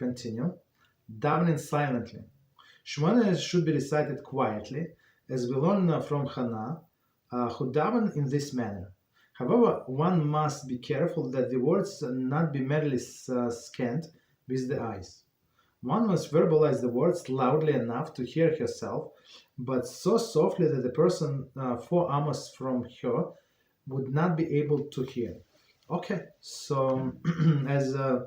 Continue. Davening silently. Shemona should be recited quietly, as we learn from Hannah, who daven in this manner. However, one must be careful that the words not be merely scanned with the eyes. One must verbalize the words loudly enough to hear herself, but so softly that the person 4 amos from her would not be able to hear. Okay, so as I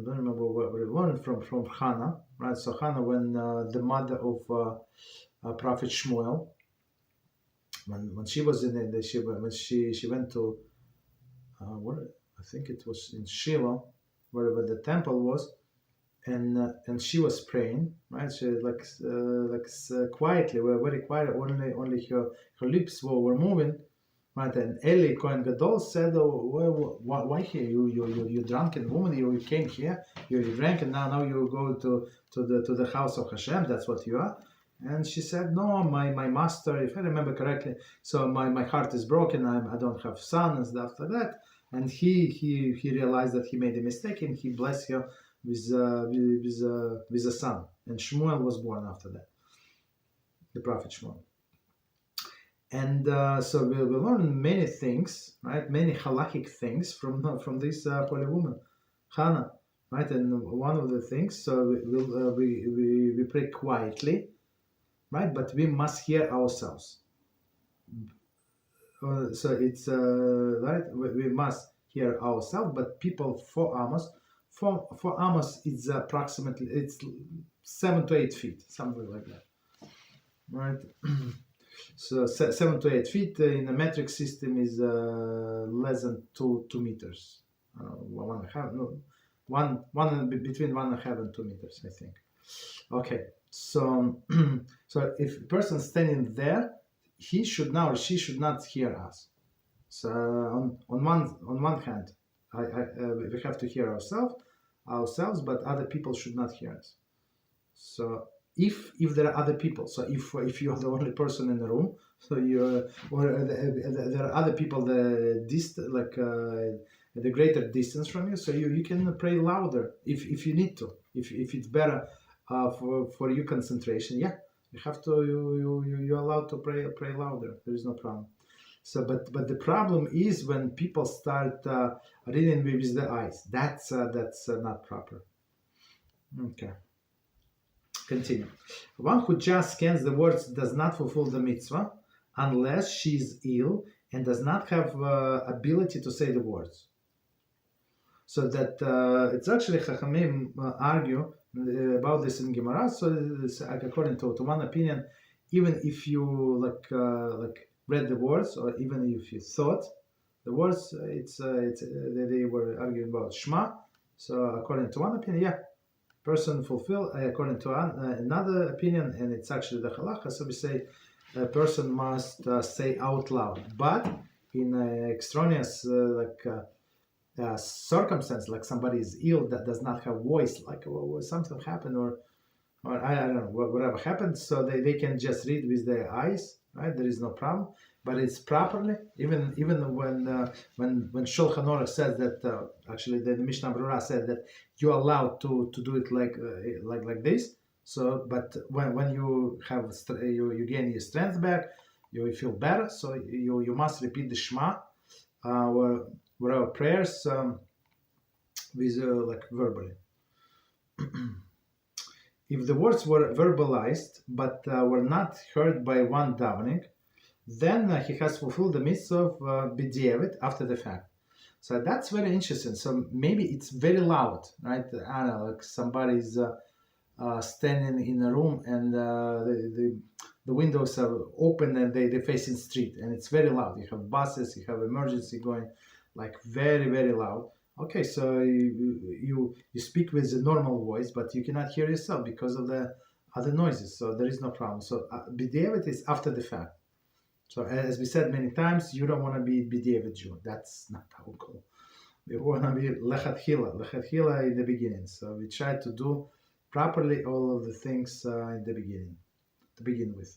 don't remember what we learned from Hannah, right? So Hannah, when the mother of Prophet Shmuel, when she was in when she went to what I think it was in Shiloh, wherever the temple was, and she was praying, right? She quietly, very quiet, only her lips were moving. Right, and Eli Kohen Gadol said, "Oh, why here? You drunken woman! You came here, you drank, and now you go to the house of Hashem. That's what you are." And she said, "No, my master, if I remember correctly, so my heart is broken. I don't have son and stuff like that." And he realized that he made a mistake, and he blessed her with a son. And Shmuel was born after that, the prophet Shmuel. And so we learn many things, right? Many halachic things from this holy woman, Hannah, right? And one of the things, so we pray quietly, right? But we must hear ourselves. So it's right. We must hear ourselves, but people 4 amos. 4 amos is approximately 7 to 8 feet, something like that, right? So 7 to 8 feet in the metric system is less than 2 meters. Between 1.5 and 2 meters, I think. Okay, so so if a person standing there, he should now or she should not hear us. So on one hand, we have to hear ourselves, but other people should not hear us. So if there are other people, so if you are the only person in the room, so there are other people at a greater distance from you, so you can pray louder if you need to, if it's better for your concentration. Yeah, you have to you're allowed to pray louder. There is no problem. So but the problem is when people start reading with the eyes. That's not proper. Okay. Continue. One who just scans the words does not fulfill the mitzvah unless she is ill and does not have ability to say the words. So that it's actually Chachamim argue about this in Gemara. So according to one opinion, even if you read the words, or even if you thought the words, they were arguing about Shema. So according to one opinion, yeah, person fulfill. According to another opinion, and it's actually the Halachah. So we say a person must say out loud, but in extraneous circumstance, like somebody is ill that does not have voice, like something happened, or I don't know, whatever happened, so they can just read with their eyes, right? There is no problem, but it's properly, even when Shulchan Aruch says that, actually the Mishnah Berurah said that you're allowed to do it like this. So, but when you have you gain your strength back, you feel better, so you must repeat the Shema or whatever prayers with verbally. If the words were verbalized but were not heard by one davening, then he has fulfilled the mitzvah of b'diavad after the fact. So that's very interesting. So maybe it's very loud, right? Anna, like somebody's standing in a room and the windows are open and they face in street and it's very loud. You have buses, you have emergency going, like very, very loud. Okay, so you speak with a normal voice, but you cannot hear yourself because of the other noises. So there is no problem. So b'diavad is after the fact. So as we said many times, you don't want to be b'diavad Jew. That's not our goal. We want to be lechatchila in the beginning. So we try to do properly all of the things in the beginning, to begin with.